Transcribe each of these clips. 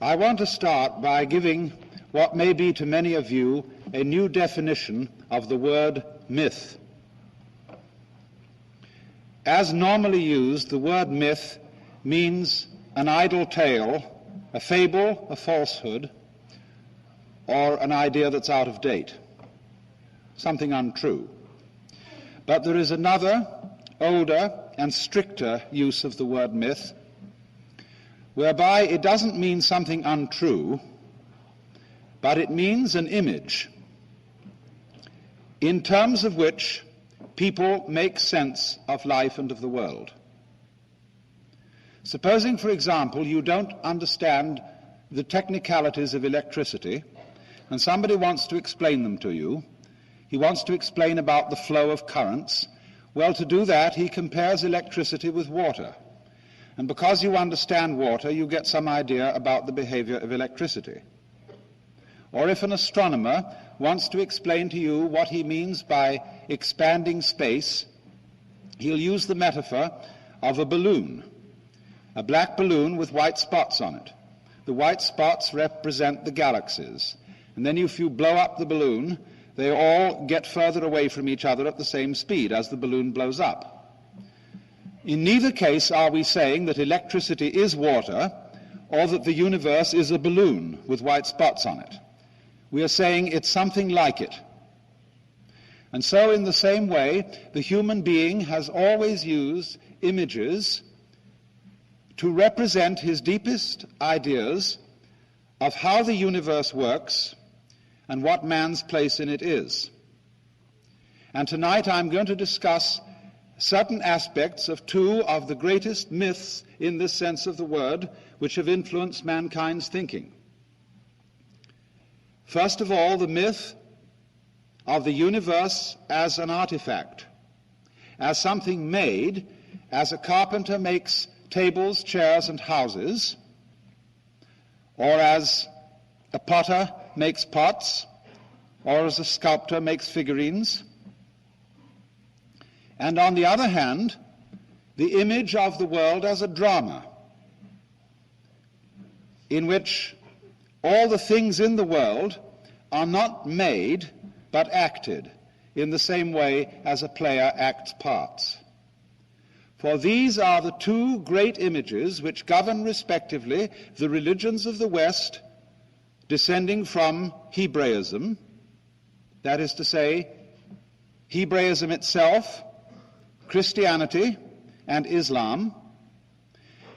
I want to start by giving what may be to many of you a new definition of the word myth. As normally used, the word myth means an idle tale, a fable, a falsehood, or an idea that's out of date, something untrue. But there is another, older and stricter use of the word myth, whereby it doesn't mean something untrue, but it means an image in terms of which people make sense of life and of the world. Supposing, for example, you don't understand the technicalities of electricity, and somebody wants to explain them to you. He wants to explain about the flow of currents. Well, to do that, he compares electricity with water. And because you understand water, you get some idea about the behavior of electricity. Or if an astronomer wants to explain to you what he means by expanding space, he'll use the metaphor of a balloon, a black balloon with white spots on it. The white spots represent the galaxies. And then if you blow up the balloon, they all get further away from each other at the same speed as the balloon blows up. In neither case are we saying that electricity is water or that the universe is a balloon with white spots on it. We are saying it's something like it. And so in the same way, the human being has always used images to represent his deepest ideas of how the universe works and what man's place in it is. And tonight I'm going to discuss certain aspects of two of the greatest myths in this sense of the word which have influenced mankind's thinking. First of all, the myth of the universe as an artifact, as something made, as a carpenter makes tables, chairs, and houses, or as a potter makes pots, or as a sculptor makes figurines. And on the other hand, the image of the world as a drama, in which all the things in the world are not made but acted in the same way as a player acts parts. For these are the two great images which govern respectively the religions of the West descending from Hebraism, that is to say, Hebraism itself, Christianity, and Islam,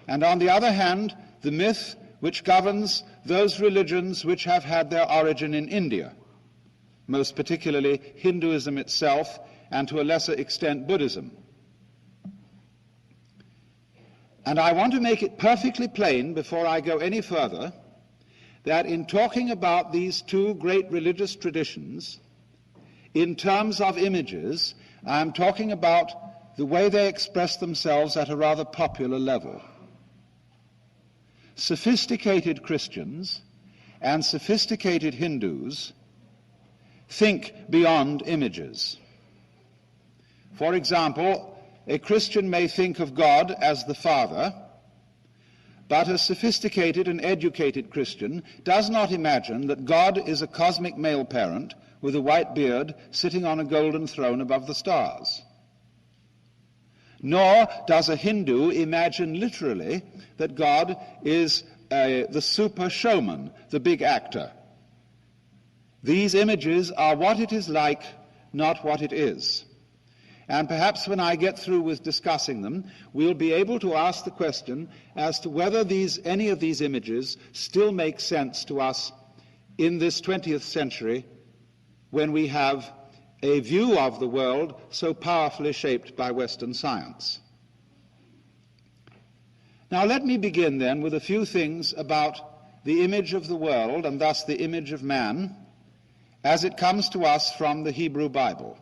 and on the other hand, the myth which governs those religions which have had their origin in India, most particularly Hinduism itself, and to a lesser extent Buddhism. And I want to make it perfectly plain before I go any further that in talking about these two great religious traditions, in terms of images, I am talking about the way they express themselves at a rather popular level. Sophisticated Christians and sophisticated Hindus think beyond images. For example, a Christian may think of God as the Father, but a sophisticated and educated Christian does not imagine that God is a cosmic male parent with a white beard sitting on a golden throne above the stars. Nor does a Hindu imagine literally that God is the super showman, the big actor. These images are what it is like, not what it is. And perhaps when I get through with discussing them, we'll be able to ask the question as to whether any of these images still make sense to us in this 20th century when we have a view of the world so powerfully shaped by Western science. Now let me begin then with a few things about the image of the world and thus the image of man as it comes to us from the Hebrew Bible.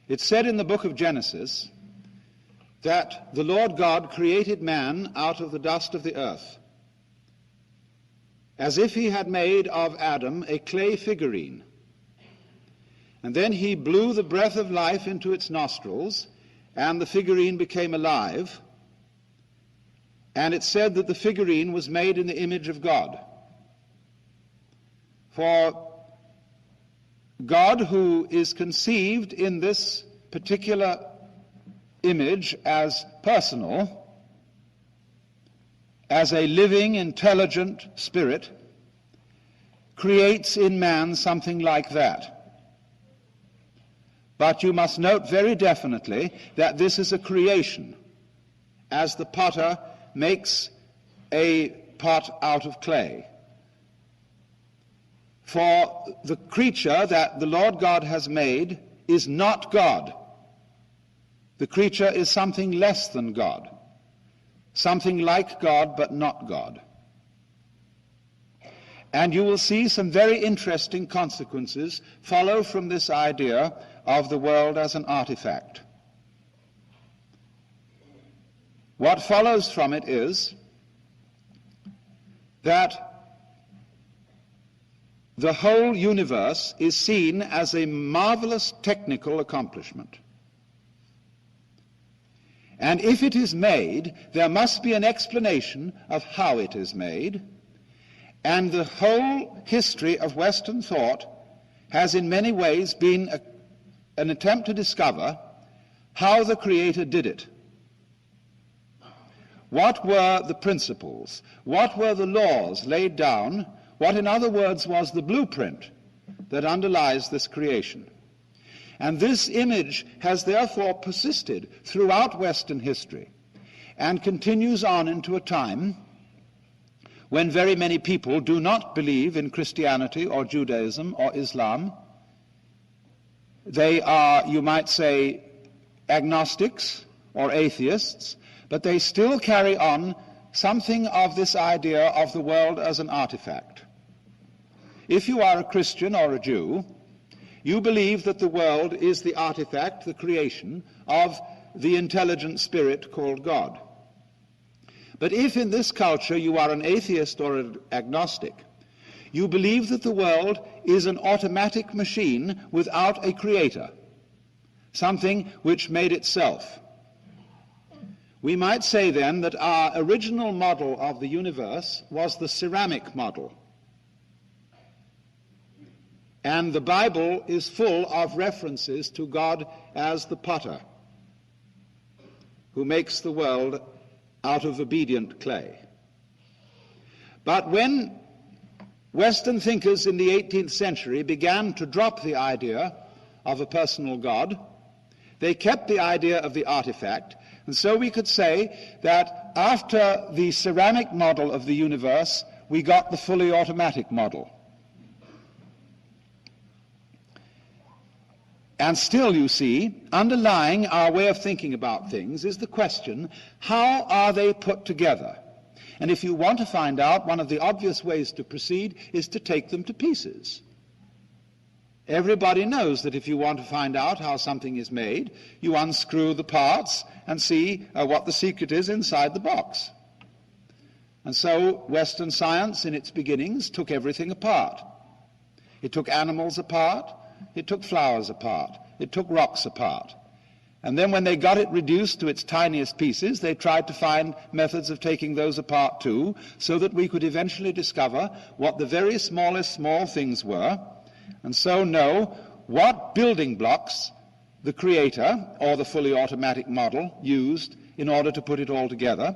It's said in the book of Genesis that the Lord God created man out of the dust of the earth, as if he had made of Adam a clay figurine. And then he blew the breath of life into its nostrils, and the figurine became alive. And it said that the figurine was made in the image of God. For God, who is conceived in this particular image as personal, as a living, intelligent spirit, creates in man something like that. But you must note very definitely that this is a creation, as the potter makes a pot out of clay. For the creature that the Lord God has made is not God. The creature is something less than God, something like God but not God. And you will see some very interesting consequences follow from this idea of the world as an artifact. What follows from it is that the whole universe is seen as a marvelous technical accomplishment. And if it is made, there must be an explanation of how it is made. And the whole history of Western thought has in many ways been an attempt to discover how the Creator did it. What were the principles? What were the laws laid down? What, in other words, was the blueprint that underlies this creation? And this image has therefore persisted throughout Western history and continues on into a time when very many people do not believe in Christianity or Judaism or Islam. They are, you might say, agnostics or atheists, but they still carry on something of this idea of the world as an artifact. If you are a Christian or a Jew, you believe that the world is the artifact, the creation, of the intelligent spirit called God. But if in this culture you are an atheist or an agnostic, you believe that the world is an automatic machine without a creator, something which made itself. We might say then that our original model of the universe was the ceramic model. And the Bible is full of references to God as the potter, who makes the world out of obedient clay. But when Western thinkers in the 18th century began to drop the idea of a personal God, they kept the idea of the artifact. And so we could say that after the ceramic model of the universe, we got the fully automatic model. And still, you see, underlying our way of thinking about things is the question, how are they put together? And if you want to find out, one of the obvious ways to proceed is to take them to pieces. Everybody knows that if you want to find out how something is made, you unscrew the parts and see what the secret is inside the box. And so Western science in its beginnings took everything apart. It took animals apart. It took flowers apart. It took rocks apart. And then when they got it reduced to its tiniest pieces, they tried to find methods of taking those apart too, so that we could eventually discover what the very smallest small things were, and so know what building blocks the Creator, or the fully automatic model, used in order to put it all together,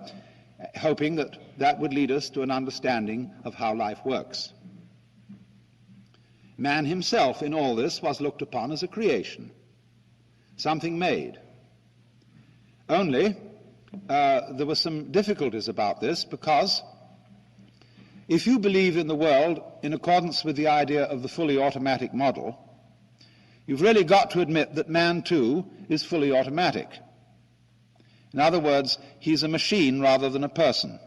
hoping that that would lead us to an understanding of how life works. Man himself in all this was looked upon as a creation, something made. Only there were some difficulties about this, because if you believe in the world in accordance with the idea of the fully automatic model, you've really got to admit that man too is fully automatic. In other words, he's a machine rather than a person.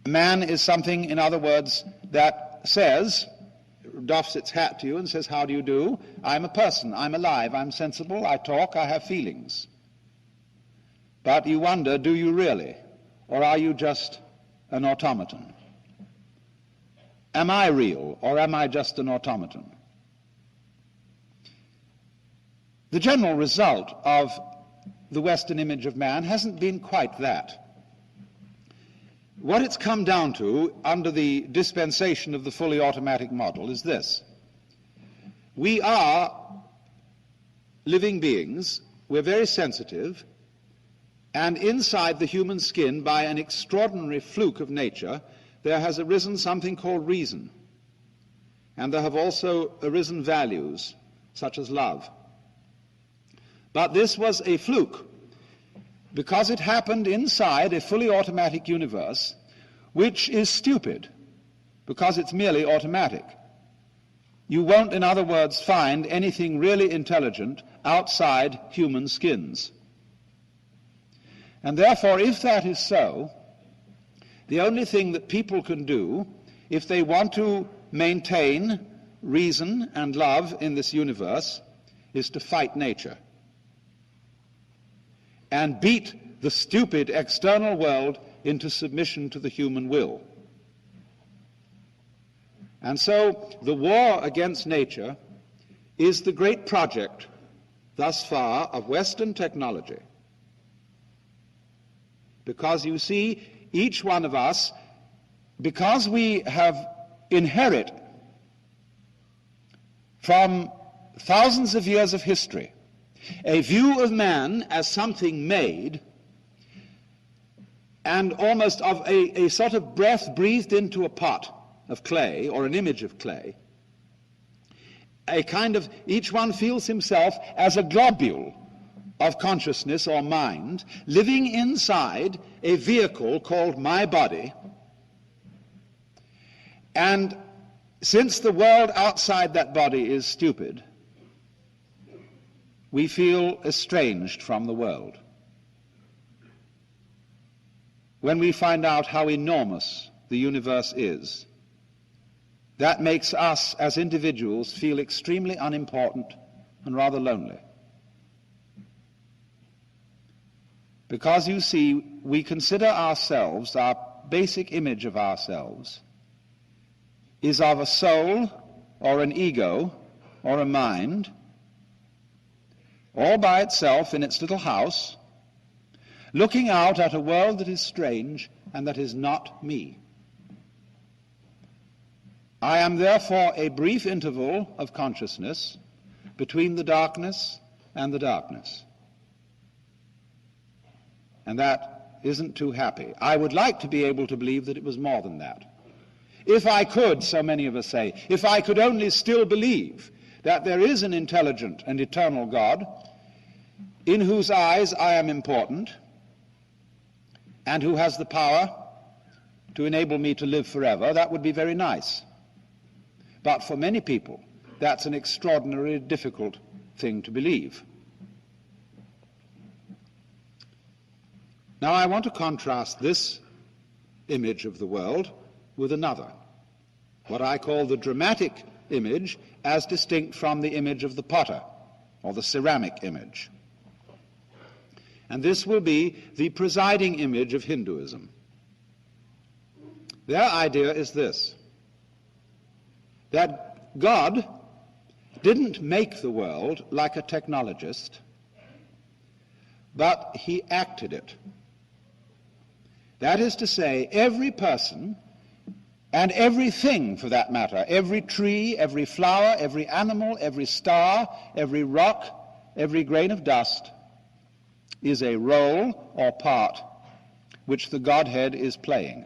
Man is something, in other words, that says, doffs its hat to you and says, how do you do? I'm a person, I'm alive, I'm sensible, I talk, I have feelings. But you wonder, do you really? Or are you just an automaton? Am I real, or am I just an automaton? The general result of the Western image of man hasn't been quite that. What it's come down to under the dispensation of the fully automatic model is this. We are living beings, we're very sensitive, and inside the human skin, by an extraordinary fluke of nature, there has arisen something called reason. And there have also arisen values, such as love. But this was a fluke, because it happened inside a fully automatic universe, which is stupid, because it's merely automatic. You won't, in other words, find anything really intelligent outside human skins. And therefore, if that is so, the only thing that people can do, if they want to maintain reason and love in this universe, is to fight nature and beat the stupid external world into submission to the human will. And so the war against nature is the great project thus far of Western technology. Because you see, each one of us, because we have inherit from thousands of years of history a view of man as something made and almost of a sort of breath breathed into a pot of clay or an image of clay, a kind of, each one feels himself as a globule of consciousness or mind living inside a vehicle called my body. And since the world outside that body is stupid, we feel estranged from the world. When we find out how enormous the universe is, that makes us as individuals feel extremely unimportant and rather lonely. Because you see, we consider ourselves, our basic image of ourselves, is of a soul or an ego or a mind, all by itself in its little house, looking out at a world that is strange and that is not me. I am therefore a brief interval of consciousness between the darkness and the darkness. And that isn't too happy. I would like to be able to believe that it was more than that. If I could, so many of us say, if I could only still believe that there is an intelligent and eternal God in whose eyes I am important and who has the power to enable me to live forever, that would be very nice. But for many people, that's an extraordinarily difficult thing to believe. Now I want to contrast this image of the world with another, what I call the dramatic image as distinct from the image of the potter, or the ceramic image. And this will be the presiding image of Hinduism. Their idea is this, that God didn't make the world like a technologist, but he acted it. That is to say, every person and everything, for that matter, every tree, every flower, every animal, every star, every rock, every grain of dust is a role or part which the Godhead is playing.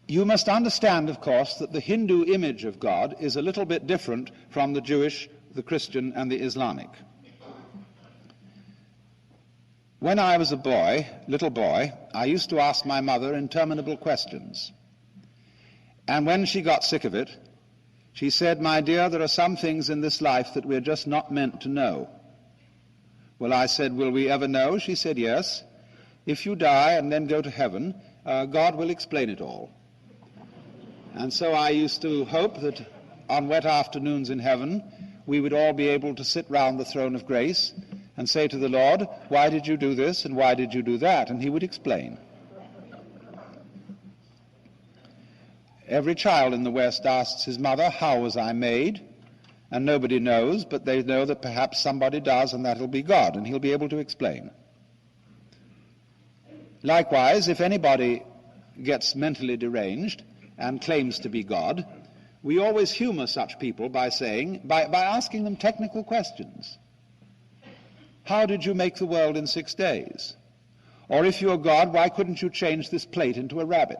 You must understand, of course, that the Hindu image of God is a little bit different from the Jewish, the Christian, and the Islamic. When I was a little boy, I used to ask my mother interminable questions. And when she got sick of it, she said, "My dear, there are some things in this life that we're just not meant to know." Well, I said, "Will we ever know?" She said, "Yes. If you die and then go to heaven, God will explain it all." And so I used to hope that on wet afternoons in heaven, we would all be able to sit round the throne of grace and say to the Lord, "Why did you do this and why did you do that?" And he would explain. Every child in the West asks his mother, "How was I made?" And nobody knows, but they know that perhaps somebody does, and that'll be God, and he'll be able to explain. Likewise, if anybody gets mentally deranged and claims to be God, we always humor such people by asking them technical questions. How did you make the world in 6 days? Or if you're God, why couldn't you change this plate into a rabbit?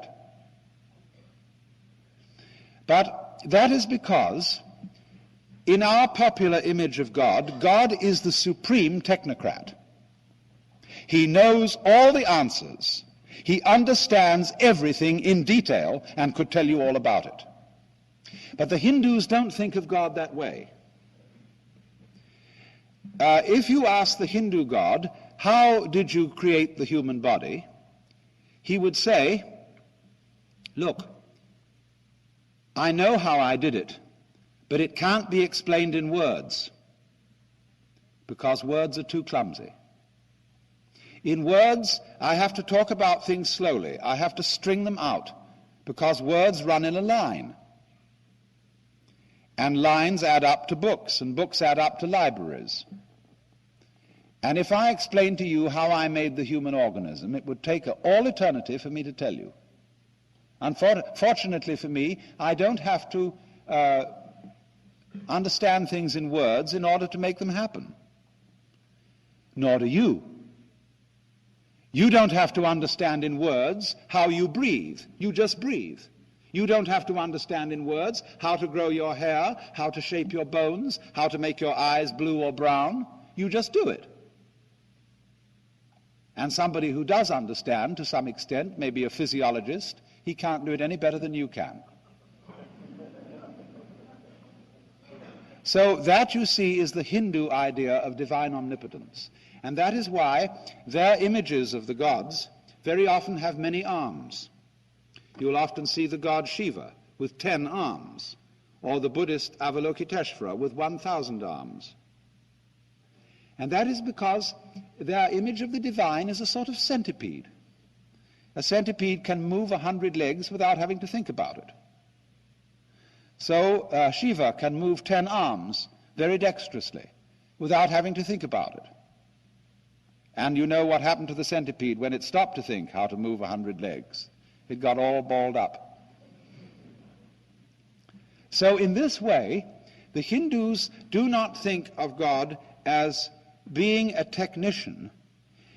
But that is because in our popular image of God, God is the supreme technocrat. He knows all the answers. He understands everything in detail and could tell you all about it. But the Hindus don't think of God that way. If you ask the Hindu God, how did you create the human body? He would say, look, I know how I did it, but it can't be explained in words, because words are too clumsy. In words, I have to talk about things slowly. I have to string them out, because words run in a line. And lines add up to books, and books add up to libraries. And if I explained to you how I made the human organism, it would take all eternity for me to tell you. Unfortunately for me, I don't have to understand things in words in order to make them happen. Nor do you. You don't have to understand in words how you breathe. You just breathe. You don't have to understand in words how to grow your hair, how to shape your bones, how to make your eyes blue or brown. You just do it. And somebody who does understand to some extent, maybe a physiologist, he can't do it any better than you can. So that, you see, is the Hindu idea of divine omnipotence. And that is why their images of the gods very often have many arms. You'll often see the god Shiva with 10 arms, or the Buddhist Avalokiteshvara with 1,000 arms. And that is because their image of the divine is a sort of centipede. A centipede can move 100 legs without having to think about it. So Shiva can move 10 arms very dexterously without having to think about it. And you know what happened to the centipede when it stopped to think how to move 100 legs. It got all balled up. So in this way, the Hindus do not think of God as being a technician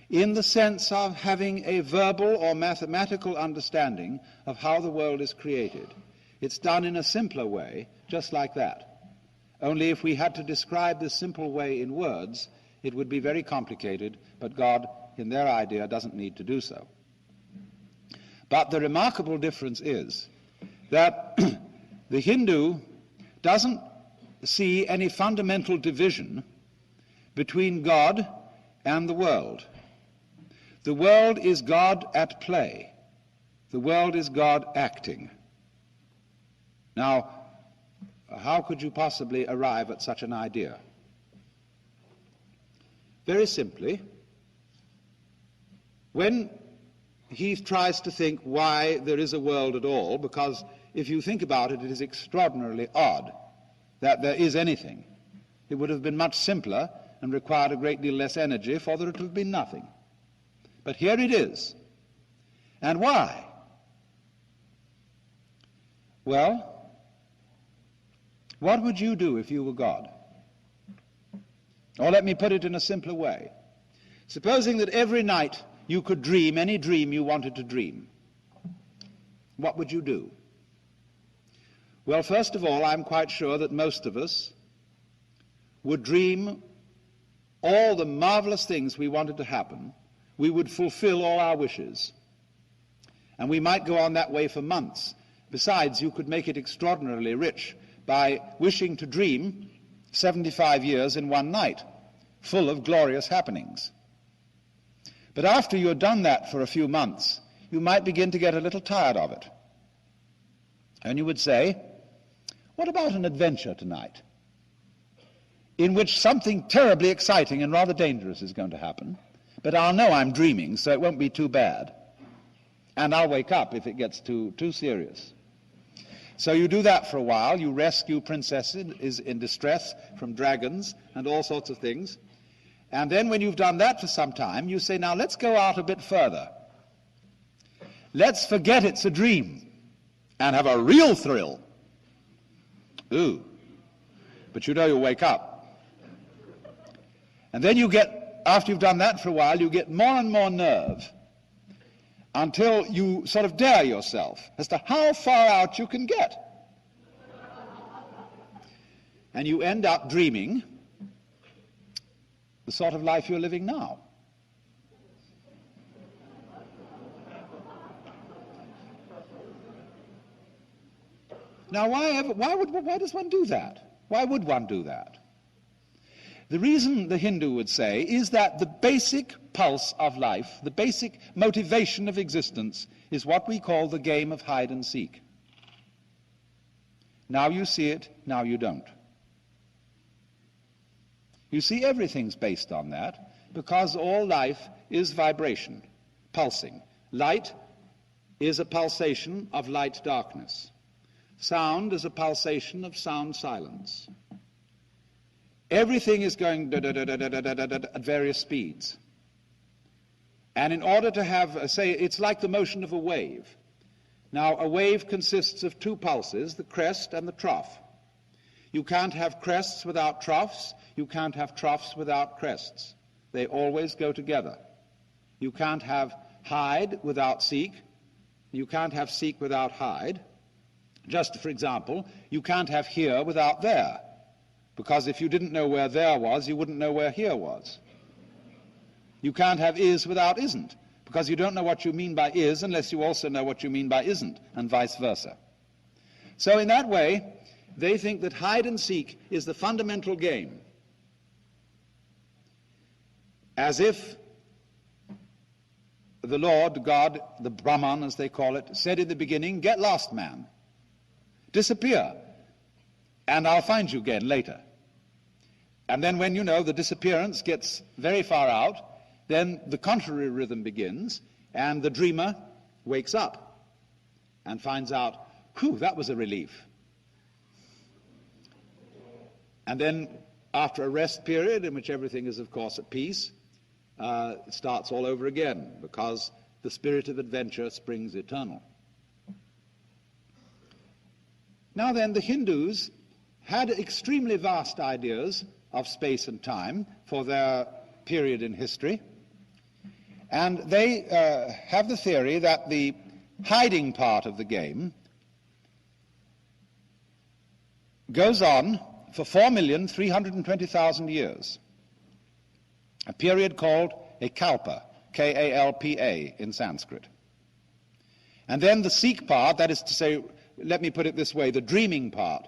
in the sense of having a verbal or mathematical understanding of how the world is created. It's done in a simpler way, just like that. Only if we had to describe this simple way in words, it would be very complicated, but God, in their idea, doesn't need to do so. But the remarkable difference is that the Hindu doesn't see any fundamental division between God and the world. The world is God at play. The world is God acting. Now, how could you possibly arrive at such an idea? Very simply, when he tries to think why there is a world at all, because if you think about it, it is extraordinarily odd that there is anything. It would have been much simpler and required a great deal less energy for there to have been nothing. But here it is. And why? Well, what would you do if you were God? Or let me put it in a simpler way. Supposing that every night you could dream any dream you wanted to dream, what would you do? Well, first of all, I'm quite sure that most of us would dream all the marvelous things we wanted to happen. We would fulfill all our wishes. And we might go on that way for months. Besides, you could make it extraordinarily rich by wishing to dream 75 years in one night, full of glorious happenings. But after you had done that for a few months, you might begin to get a little tired of it. And you would say, what about an adventure tonight, in which something terribly exciting and rather dangerous is going to happen, but I'll know I'm dreaming, so it won't be too bad. And I'll wake up if it gets too serious. So you do that for a while. You rescue princesses in distress from dragons and all sorts of things. And then when you've done that for some time, you say, now let's go out a bit further. Let's forget it's a dream and have a real thrill. Ooh. But you know you'll wake up. And then you get, after you've done that for a while, you get more and more nerve until you sort of dare yourself as to how far out you can get. And you end up dreaming the sort of life you're living now. Now, why does one do that? Why would one do that? The reason, the Hindu would say, is that the basic pulse of life, the basic motivation of existence, is what we call the game of hide and seek. Now you see it, now you don't. You see, everything's based on that, because all life is vibration, pulsing. Light is a pulsation of light-darkness. Sound is a pulsation of sound-silence. Everything is going at various speeds. And in order to have, say, it's like the motion of a wave. Now, a wave consists of two pulses, the crest and the trough. You can't have crests without troughs. You can't have troughs without crests. They always go together. You can't have hide without seek. You can't have seek without hide. Just for example, you can't have here without there, because if you didn't know where there was, you wouldn't know where here was. You can't have is without isn't, because you don't know what you mean by is unless you also know what you mean by isn't, and vice versa. So in that way, they think that hide and seek is the fundamental game. As if the Lord, God, the Brahman as they call it, said in the beginning, "Get lost, man. Disappear, and I'll find you again later." And then when, you know, the disappearance gets very far out, then the contrary rhythm begins, and the dreamer wakes up and finds out, whew, that was a relief. And then after a rest period in which everything is, of course, at peace, it starts all over again, because the spirit of adventure springs eternal. Now then, the Hindus had extremely vast ideas of space and time for their period in history, and they have the theory that the hiding part of the game goes on for 4,320,000 years, a period called a kalpa, K-A-L-P-A in Sanskrit. And then the seek part, that is to say, let me put it this way, the dreaming part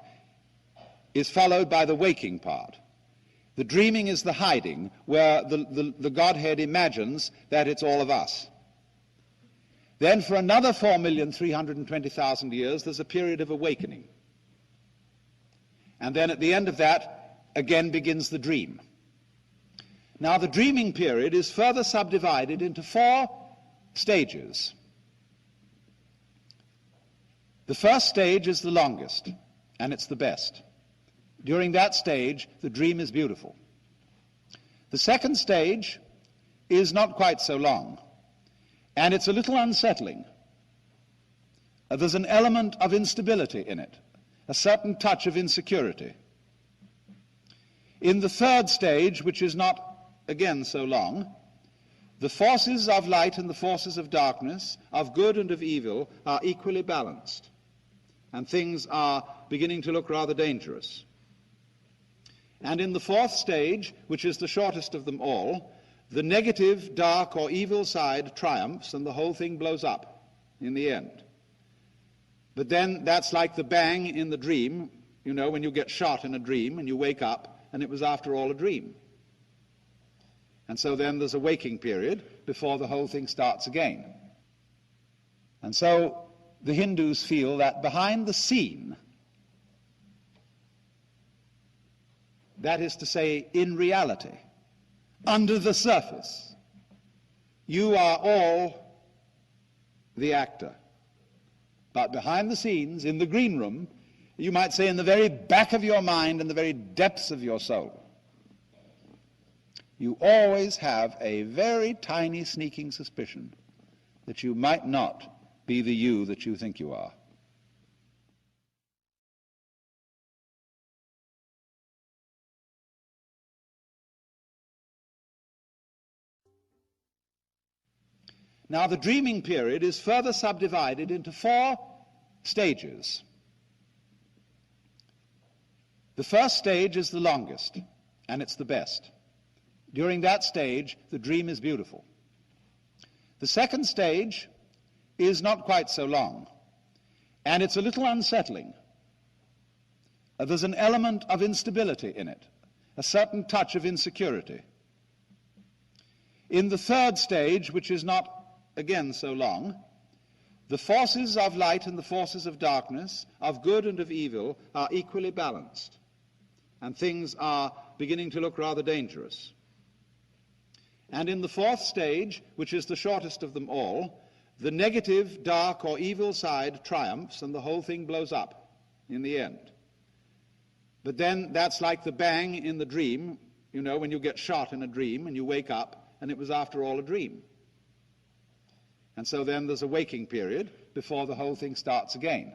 is followed by the waking part. The dreaming is the hiding, where the Godhead imagines that it's all of us. Then for another 4,320,000 years, there's a period of awakening. And then at the end of that, again begins the dream. Now the dreaming period is further subdivided into 4 stages. The first stage is the longest, and it's the best. During that stage, the dream is beautiful. The second stage is not quite so long, and it's a little unsettling. There's an element of instability in it, a certain touch of insecurity. In the third stage, which is not, again, so long, the forces of light and the forces of darkness, of good and of evil, are equally balanced, and things are beginning to look rather dangerous. And in the fourth stage, which is the shortest of them all, the negative, dark, or evil side triumphs, and the whole thing blows up in the end. But then that's like the bang in the dream, you know, when you get shot in a dream and you wake up, and it was after all a dream. And so then there's a waking period before the whole thing starts again. And so the Hindus feel that behind the scene, that is to say, in reality, under the surface, you are all the actor. But behind the scenes, in the green room, you might say in the very back of your mind, in the very depths of your soul, you always have a very tiny sneaking suspicion that you might not be the you that you think you are. Now, the dreaming period is further subdivided into 4 stages. The first stage is the longest, and it's the best. During that stage, the dream is beautiful. The second stage is not quite so long, and it's a little unsettling. There's an element of instability in it, a certain touch of insecurity. In the third stage, which is not again so long, the forces of light and the forces of darkness, of good and of evil, are equally balanced, and things are beginning to look rather dangerous. And in the fourth stage, which is the shortest of them all, the negative, dark, or evil side triumphs, and the whole thing blows up in the end. But then that's like the bang in the dream, you know, when you get shot in a dream and you wake up, and it was after all a dream. And so then there's a waking period before the whole thing starts again.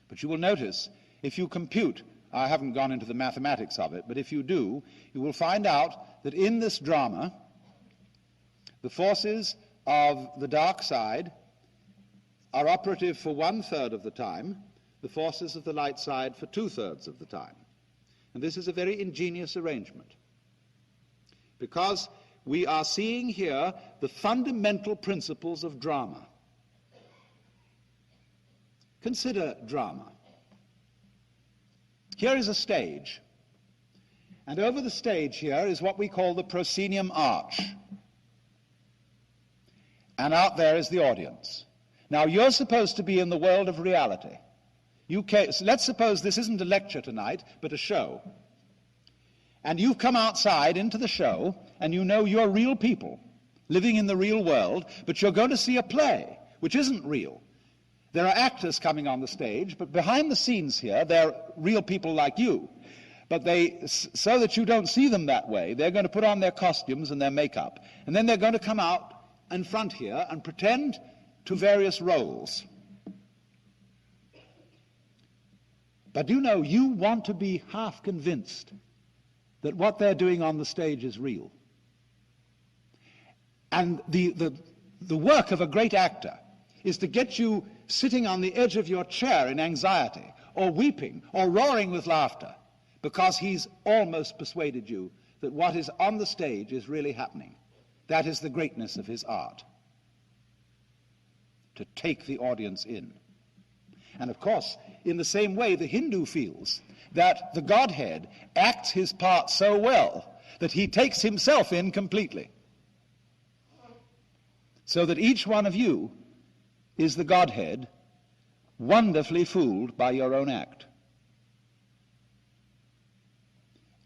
But you will notice, if you compute, I haven't gone into the mathematics of it, but if you do, you will find out that in this drama, the forces of the dark side are operative for 1/3 of the time, the forces of the light side for 2/3 of the time. And this is a very ingenious arrangement, because we are seeing here the fundamental principles of drama. Consider drama. Here is a stage, and over the stage here is what we call the proscenium arch. And out there is the audience. Now, you're supposed to be in the world of reality. Let's suppose this isn't a lecture tonight, but a show. And you've come outside into the show, and you know you're real people living in the real world, but you're going to see a play, which isn't real. There are actors coming on the stage, but behind the scenes here, they're real people like you. But so that you don't see them that way, they're going to put on their costumes and their makeup, and then they're going to come out in front here and pretend to various roles. But you know, you want to be half convinced that what they're doing on the stage is real. And the work of a great actor is to get you sitting on the edge of your chair in anxiety, or weeping, or roaring with laughter, because he's almost persuaded you that what is on the stage is really happening. That is the greatness of his art, to take the audience in. And of course, in the same way, the Hindu feels that the Godhead acts his part so well that he takes himself in completely, so that each one of you is the Godhead, wonderfully fooled by your own act.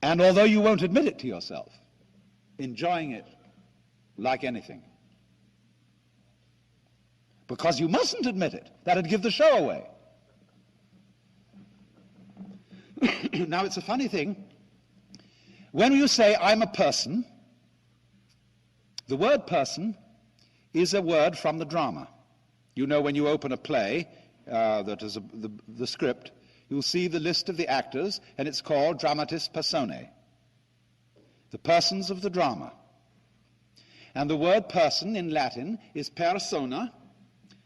And although you won't admit it to yourself, enjoying it like anything. Because you mustn't admit it. That'd give the show away. Now, it's a funny thing. When you say, I'm a person, the word person is a word from the drama. You know, when you open a play that is the script, you'll see the list of the actors, and it's called dramatis personae, the persons of the drama. And the word person in Latin is persona.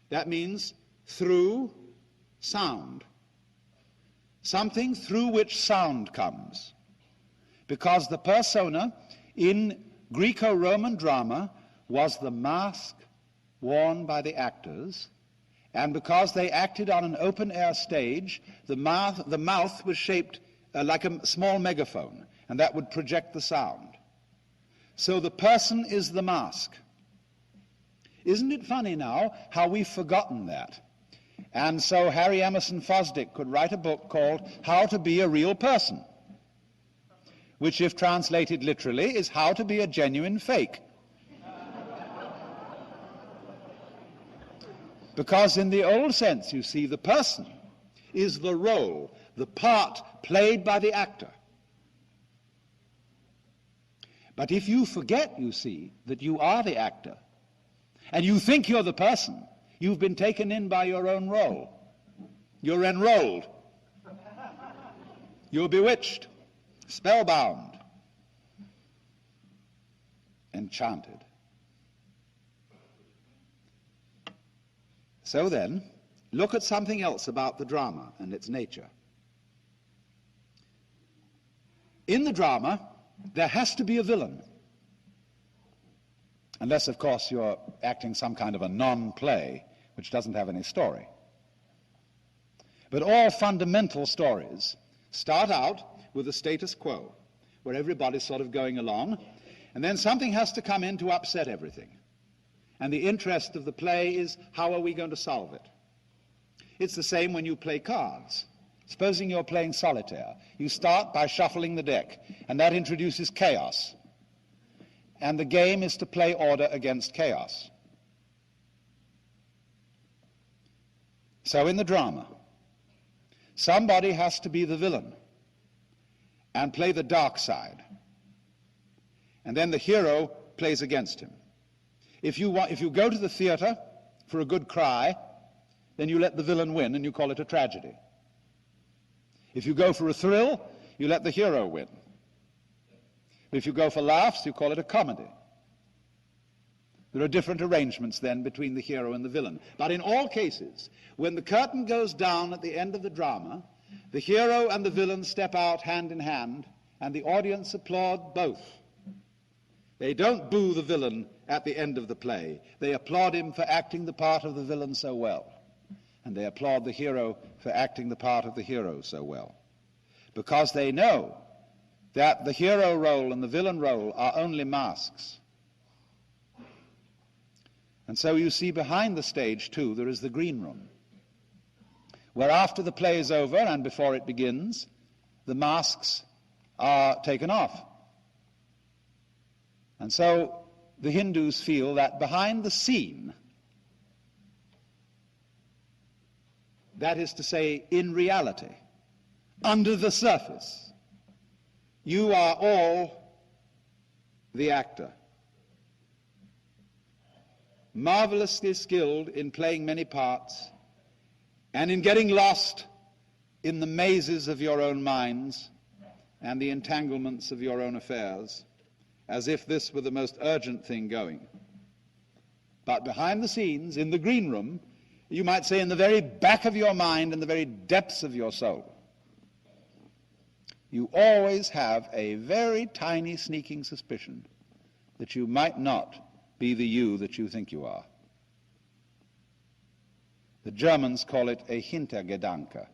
That means through sound. Something through which sound comes. Because the persona in Greco-Roman drama was the mask worn by the actors, and because they acted on an open-air stage, the mouth was shaped like a small megaphone, and that would project the sound. So the person is the mask. Isn't it funny now how we've forgotten that? And so Harry Emerson Fosdick could write a book called How to Be a Real Person, which, if translated literally, is How to Be a Genuine Fake. Because in the old sense, you see, the person is the role, the part played by the actor. But if you forget, you see, that you are the actor, and you think you're the person, you've been taken in by your own role. You're enrolled. You're bewitched, spellbound, enchanted. So then, look at something else about the drama and its nature. In the drama, there has to be a villain. Unless, of course, you're acting some kind of a non-play, which doesn't have any story. But all fundamental stories start out with the status quo, where everybody's sort of going along, and then something has to come in to upset everything. And the interest of the play is, how are we going to solve it? It's the same when you play cards. Supposing you're playing solitaire. You start by shuffling the deck, and that introduces chaos. And the game is to play order against chaos. So in the drama, somebody has to be the villain and play the dark side. And then the hero plays against him. If you go to the theater for a good cry, then you let the villain win and you call it a tragedy. If you go for a thrill, you let the hero win. If you go for laughs, you call it a comedy. There are different arrangements then between the hero and the villain. But in all cases, when the curtain goes down at the end of the drama, the hero and the villain step out hand in hand, and the audience applaud both. They don't boo the villain at the end of the play. They applaud him for acting the part of the villain so well. And they applaud the hero for acting the part of the hero so well. Because they know that the hero role and the villain role are only masks. And so you see behind the stage, too, there is the green room, where after the play is over and before it begins, the masks are taken off. And so the Hindus feel that behind the scene, that is to say, in reality, under the surface, you are all the actor, marvelously skilled in playing many parts and in getting lost in the mazes of your own minds and the entanglements of your own affairs, as if this were the most urgent thing going. But behind the scenes, in the green room, you might say in the very back of your mind, in the very depths of your soul, you always have a very tiny sneaking suspicion that you might not be the you that you think you are. The Germans call it a Hintergedanke,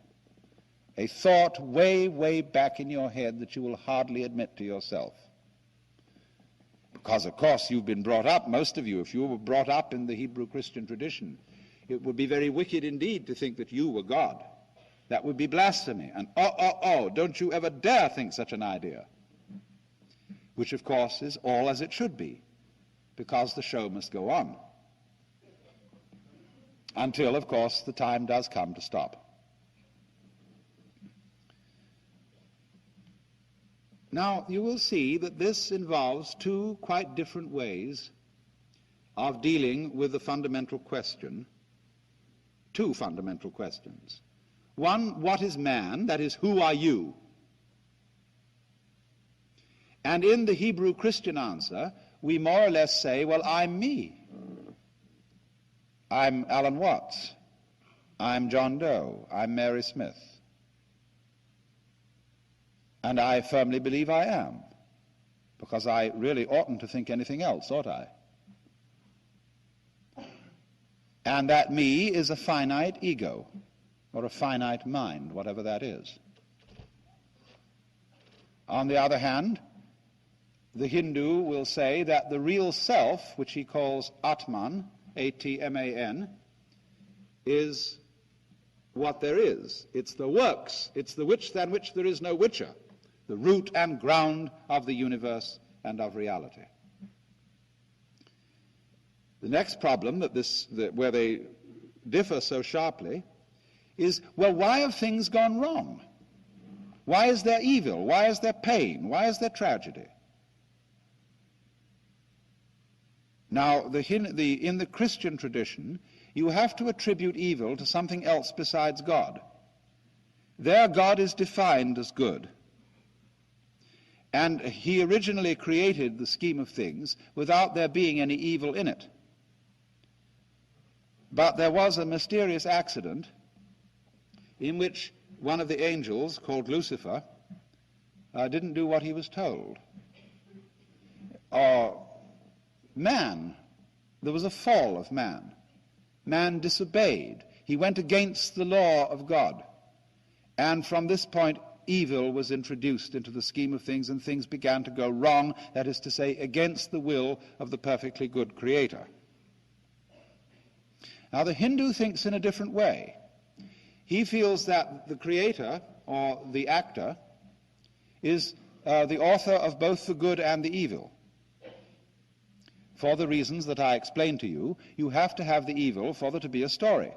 a thought way, way back in your head that you will hardly admit to yourself. Because, of course, you've been brought up, most of you, if you were brought up in the Hebrew Christian tradition, it would be very wicked indeed to think that you were God. That would be blasphemy. And don't you ever dare think such an idea. Which, of course, is all as it should be, because the show must go on. Until, of course, the time does come to stop. Now, you will see that this involves two quite different ways of dealing with the fundamental question, two fundamental questions. One, what is man? That is, who are you? And in the Hebrew Christian answer, we more or less say, well, I'm me. I'm Alan Watts. I'm John Doe. I'm Mary Smith. And I firmly believe I am, because I really oughtn't to think anything else, ought I? And that me is a finite ego, or a finite mind, whatever that is. On the other hand, the Hindu will say that the real self, which he calls Atman, A-T-M-A-N, is what there is. It's the works. It's the which than which there is no whicher, the root and ground of the universe and of reality. The next problem where they differ so sharply is, well, why have things gone wrong? Why is there evil? Why is there pain? Why is there tragedy? Now, in the Christian tradition, you have to attribute evil to something else besides God. There, God is defined as good. And he originally created the scheme of things without there being any evil in it. But there was a mysterious accident in which one of the angels, called Lucifer, didn't do what he was told. Man, there was a fall of man. Man disobeyed. He went against the law of God. And from this point, evil was introduced into the scheme of things, and things began to go wrong, that is to say, against the will of the perfectly good Creator. Now, the Hindu thinks in a different way. He feels that the Creator, or the actor, is the author of both the good and the evil. For the reasons that I explained to you, you have to have the evil for there to be a story.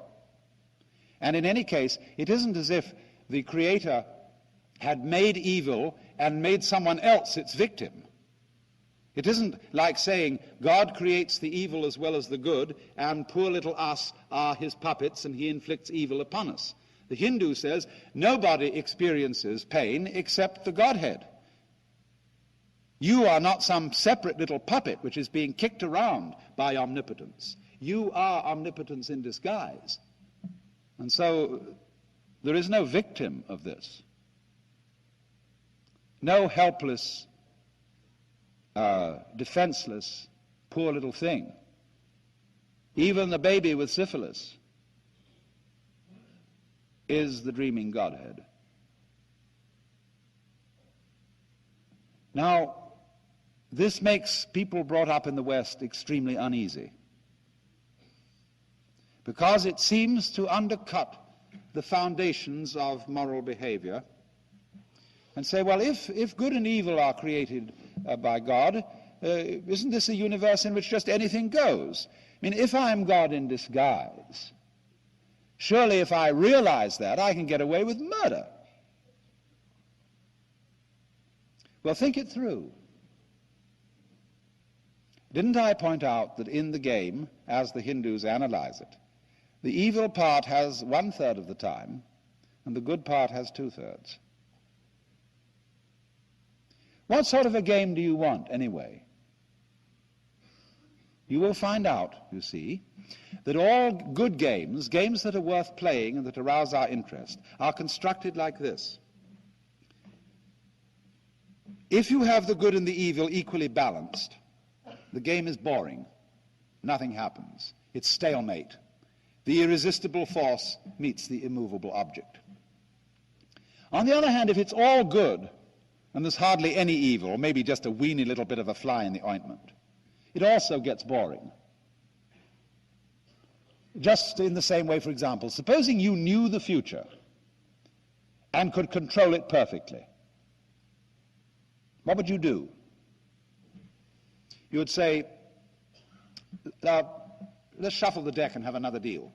And in any case, it isn't as if the Creator had made evil and made someone else its victim. It isn't like saying God creates the evil as well as the good, and poor little us are his puppets and he inflicts evil upon us. The Hindu says nobody experiences pain except the Godhead. You are not some separate little puppet which is being kicked around by omnipotence. You are omnipotence in disguise. And so there is no victim of this. No helpless, defenseless, poor little thing. Even the baby with syphilis is the dreaming Godhead. Now, this makes people brought up in the West extremely uneasy, because it seems to undercut the foundations of moral behavior and say, well, if good and evil are created by God, isn't this a universe in which just anything goes? I mean, if I'm God in disguise, surely if I realize that, I can get away with murder. Well, think it through. Didn't I point out that in the game, as the Hindus analyze it, the evil part has 1/3 of the time, and the good part has 2/3? What sort of a game do you want, anyway? You will find out, you see, that all good games, games that are worth playing and that arouse our interest, are constructed like this. If you have the good and the evil equally balanced, the game is boring. Nothing happens. It's stalemate. The irresistible force meets the immovable object. On the other hand, if it's all good, and there's hardly any evil, or maybe just a weeny little bit of a fly in the ointment, it also gets boring. Just in the same way, for example, supposing you knew the future and could control it perfectly, what would you do? You would say, let's shuffle the deck and have another deal.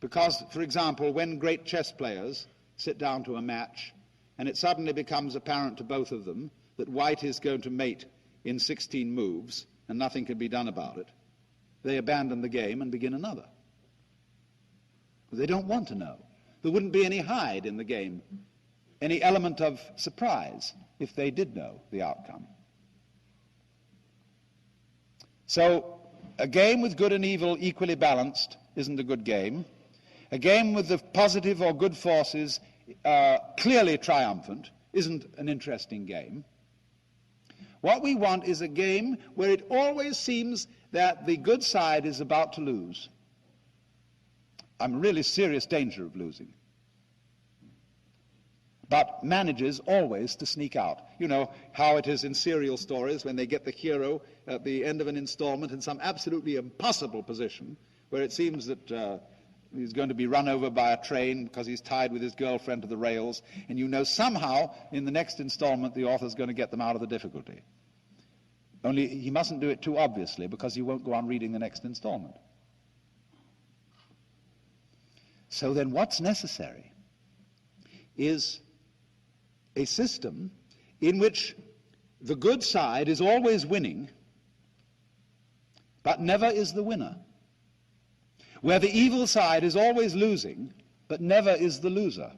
Because, for example, when great chess players sit down to a match and it suddenly becomes apparent to both of them that white is going to mate in 16 moves and nothing can be done about it, they abandon the game and begin another. They don't want to know. There wouldn't be any hide in the game, any element of surprise if they did know the outcome. So a game with good and evil equally balanced isn't a good game. A game with the positive or good forces clearly triumphant isn't an interesting game. What we want is a game where it always seems that the good side is about to lose. I'm in really serious danger of losing, but manages always to sneak out. You know how it is in serial stories when they get the hero at the end of an installment in some absolutely impossible position where it seems that he's going to be run over by a train because he's tied with his girlfriend to the rails, and you know somehow in the next installment the author's going to get them out of the difficulty. Only he mustn't do it too obviously, because you won't go on reading the next installment. So then what's necessary is a system in which the good side is always winning but never is the winner, where the evil side is always losing, but never is the loser.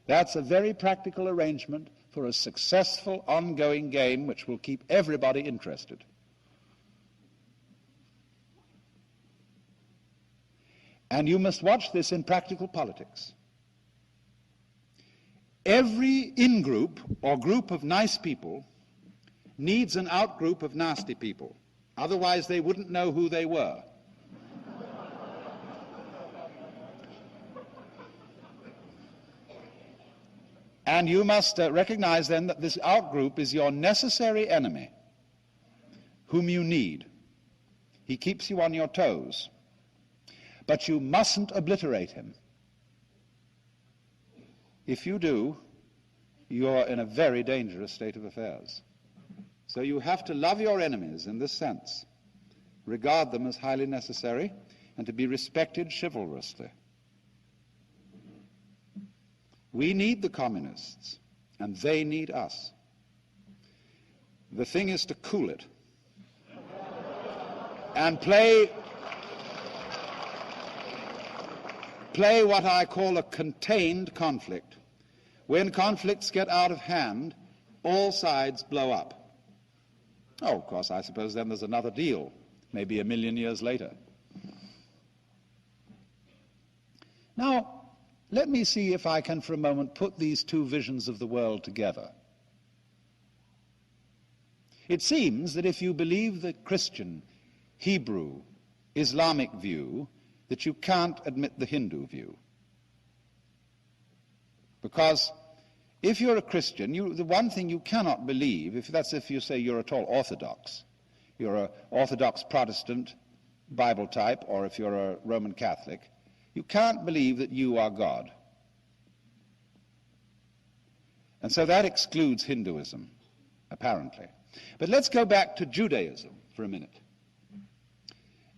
That's a very practical arrangement for a successful ongoing game which will keep everybody interested. And you must watch this in practical politics. Every in-group or group of nice people needs an out-group of nasty people. Otherwise, they wouldn't know who they were. And you must recognize then that this out-group is your necessary enemy, whom you need. He keeps you on your toes. But you mustn't obliterate him. If you do, you're in a very dangerous state of affairs. So you have to love your enemies in this sense, regard them as highly necessary, and to be respected chivalrously. We need the communists, and they need us. The thing is to cool it and play what I call a contained conflict. When conflicts get out of hand, all sides blow up. Oh, of course, I suppose then there's another deal, maybe 1,000,000 years later. Now, let me see if I can for a moment put these two visions of the world together. It seems that if you believe the Christian, Hebrew, Islamic view, that you can't admit the Hindu view. Because if you're a Christian, the one thing you cannot believe, if you say you're at all Orthodox, you're an Orthodox Protestant Bible type, or if you're a Roman Catholic, you can't believe that you are God. And so that excludes Hinduism, apparently. But let's go back to Judaism for a minute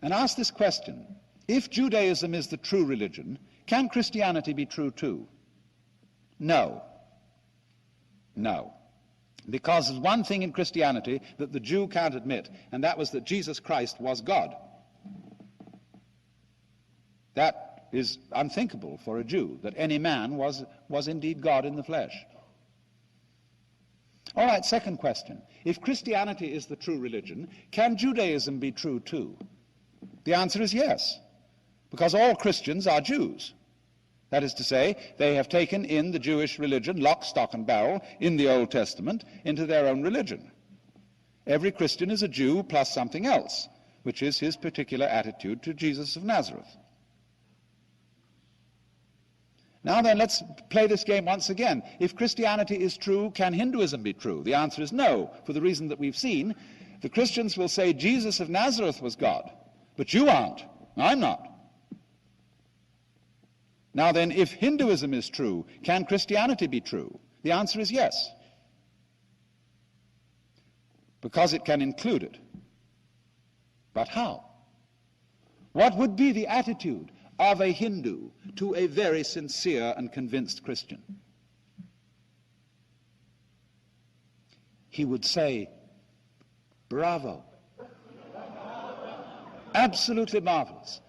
and ask this question. If Judaism is the true religion, can Christianity be true too? No. No. Because there's one thing in Christianity that the Jew can't admit, and that was that Jesus Christ was God. That is unthinkable for a Jew, that any man was indeed God in the flesh. All right, second question. If Christianity is the true religion, can Judaism be true too? The answer is yes, because all Christians are Jews. That is to say, they have taken in the Jewish religion, lock, stock, and barrel, in the Old Testament, into their own religion. Every Christian is a Jew plus something else, which is his particular attitude to Jesus of Nazareth. Now then, let's play this game once again. If Christianity is true, can Hinduism be true? The answer is no, for the reason that we've seen. The Christians will say Jesus of Nazareth was God, but you aren't. I'm not. Now then, if Hinduism is true, can Christianity be true? The answer is yes, because it can include it. But how? What would be the attitude of a Hindu to a very sincere and convinced Christian? He would say, bravo. Absolutely marvelous.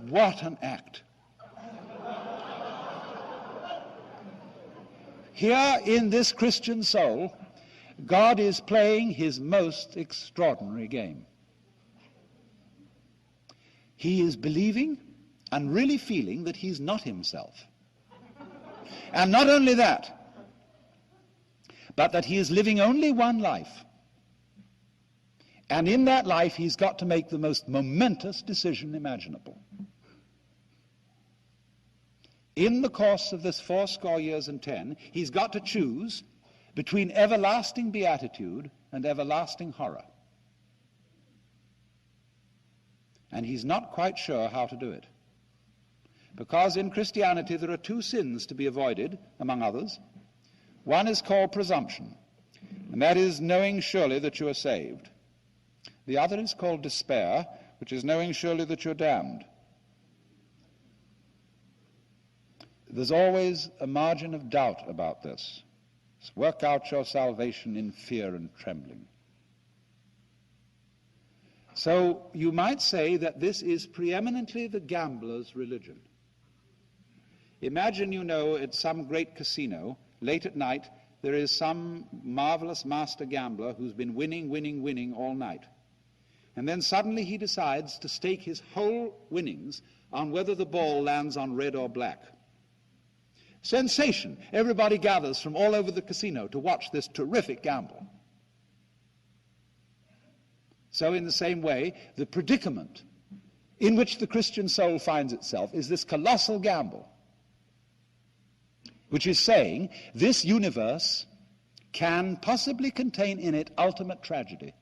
What an act. Here in this Christian soul, God is playing his most extraordinary game. He is believing and really feeling that he's not himself. And not only that, but that he is living only one life. And in that life, he's got to make the most momentous decision imaginable. In the course of this 80 years and 10, he's got to choose between everlasting beatitude and everlasting horror. And he's not quite sure how to do it. Because in Christianity there are two sins to be avoided, among others. One is called presumption, and that is knowing surely that you are saved. The other is called despair, which is knowing surely that you're damned. There's always a margin of doubt about this. Work out your salvation in fear and trembling. So you might say that this is preeminently the gambler's religion. Imagine, at some great casino, late at night, there is some marvelous master gambler who's been winning all night. And then suddenly he decides to stake his whole winnings on whether the ball lands on red or black. Sensation! Everybody gathers from all over the casino to watch this terrific gamble. So in the same way, the predicament in which the Christian soul finds itself is this colossal gamble, which is saying this universe can possibly contain in it ultimate tragedy.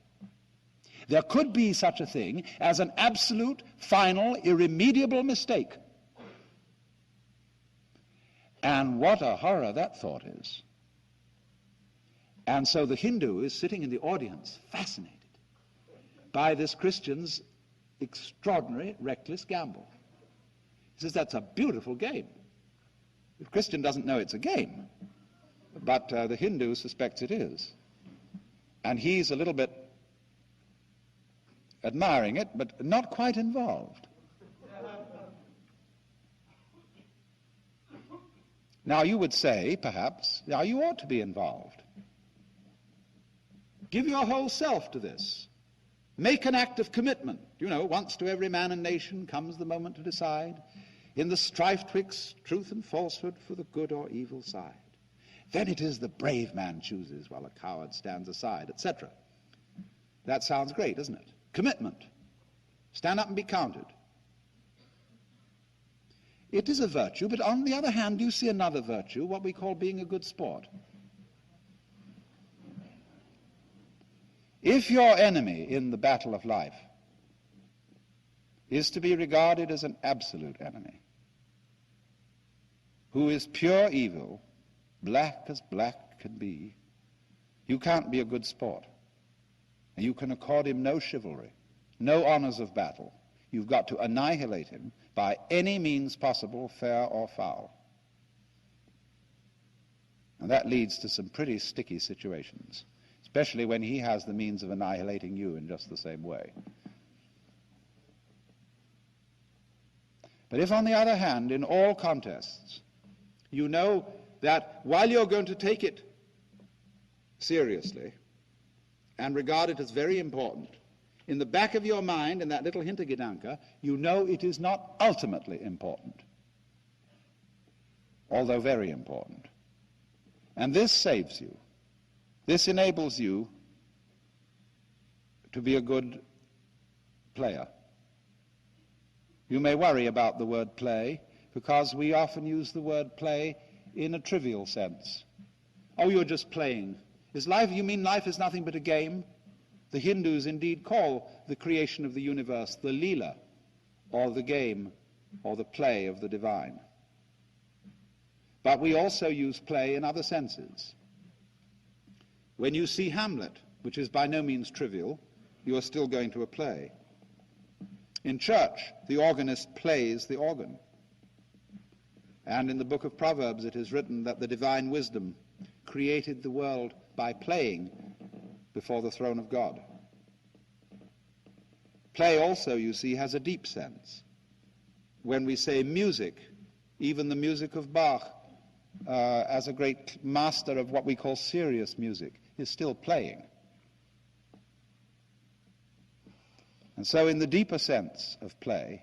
There could be such a thing as an absolute, final, irremediable mistake. And what a horror that thought is. And so the Hindu is sitting in the audience, fascinated by this Christian's extraordinary, reckless gamble. He says, that's a beautiful game. The Christian doesn't know it's a game, but the Hindu suspects it is. And he's a little bit admiring it, but not quite involved. Now you would say, perhaps, now you ought to be involved. Give your whole self to this. Make an act of commitment. Once to every man and nation comes the moment to decide, in the strife twixt truth and falsehood for the good or evil side. Then it is the brave man chooses while a coward stands aside, etc. That sounds great, doesn't it? Commitment. Stand up and be counted. It is a virtue, but on the other hand, you see another virtue, what we call being a good sport. If your enemy in the battle of life is to be regarded as an absolute enemy, who is pure evil, black as black can be, you can't be a good sport. And you can accord him no chivalry, no honors of battle. You've got to annihilate him by any means possible, fair or foul. And that leads to some pretty sticky situations, especially when he has the means of annihilating you in just the same way. But if, on the other hand, in all contests, you know that while you're going to take it seriously and regard it as very important, in the back of your mind, in that little Hintergedanke, you know it is not ultimately important, although very important. And this saves you. This enables you to be a good player. You may worry about the word play, because we often use the word play in a trivial sense. Oh, you're just playing. You mean life is nothing but a game? The Hindus indeed call the creation of the universe the Leela, or the game, or the play of the divine. But we also use play in other senses. When you see Hamlet, which is by no means trivial, you are still going to a play. In church, the organist plays the organ. And in the book of Proverbs it is written that the divine wisdom created the world by playing before the throne of God. Play also, you see, has a deep sense. When we say music, even the music of Bach, as a great master of what we call serious music, is still playing. And so in the deeper sense of play,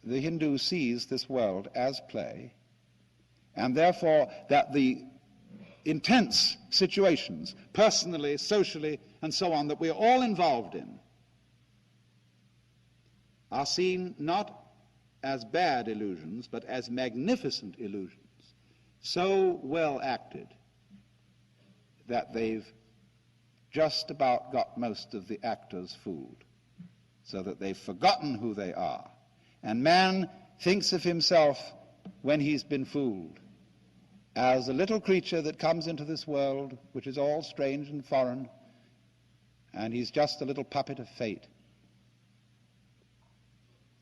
the Hindu sees this world as play, and therefore that the intense situations, personally, socially, and so on, that we're all involved in, are seen not as bad illusions, but as magnificent illusions, so well acted that they've just about got most of the actors fooled, so that they've forgotten who they are. And man thinks of himself, when he's been fooled, as a little creature that comes into this world, which is all strange and foreign, and he's just a little puppet of fate.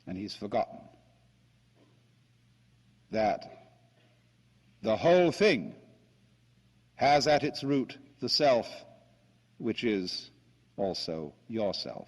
And he's forgotten that the whole thing has at its root the self, which is also yourself.